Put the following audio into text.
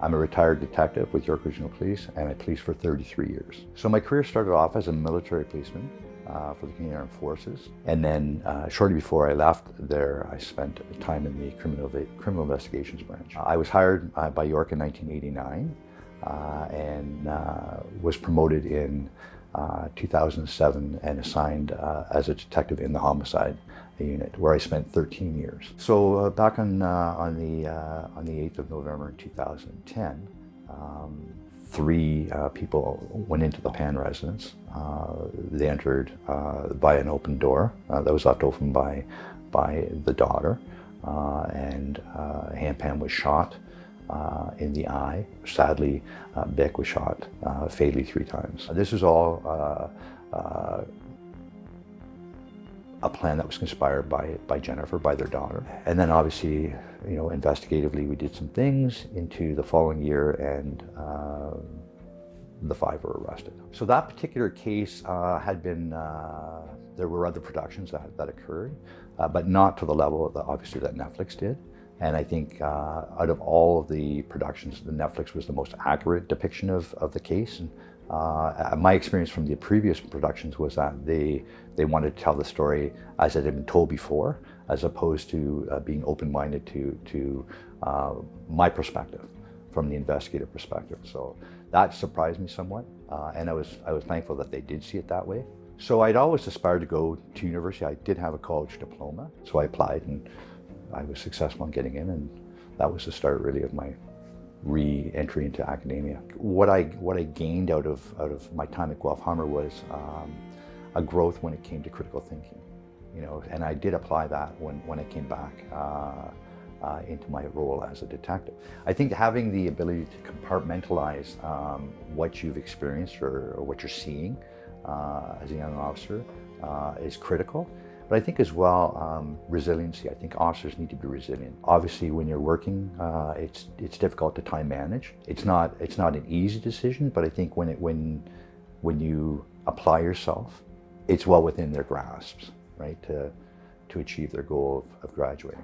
I'm a retired detective with York Regional Police, and I policed for 33 years. So my career started off as a military policeman for the Canadian Armed Forces. And then shortly before I left there, I spent time in the criminal investigations branch. I was hired by York in 1989 and was promoted in 2007 and assigned as a detective in the homicide unit, where I spent 13 years. So back on the 8th of November in 2010, three people went into the Pan residence. They entered by an open door that was left open by the daughter, and Han Pan was shot in the eye. Sadly, Bick was shot fatally 3 times. This was all a plan that was conspired by Jennifer, by their daughter. And then obviously, you know, investigatively we did some things into the following year, and the 5 were arrested. So that particular case had been, there were other productions that occurred, but not to the level of obviously that Netflix did. And I think out of all of the productions, the Netflix was the most accurate depiction of the case. And my experience from the previous productions was that they wanted to tell the story as it had been told before, as opposed to being open-minded to my perspective, from the investigative perspective. So that surprised me somewhat, and I was thankful that they did see it that way. So I'd always aspired to go to university. I did have a college diploma, so I applied and I was successful in getting in, and that was the start really of my re-entry into academia. What I gained out of my time at Guelph Harmer was a growth when it came to critical thinking, you know, and I did apply that when I came back into my role as a detective. I think having the ability to compartmentalize what you've experienced or what you're seeing as a young officer is critical. But I think as well, resiliency. I think officers need to be resilient. Obviously, when you're working, it's difficult to time manage. It's not an easy decision, but I think when you apply yourself, it's well within their grasps, right, to achieve their goal of graduating.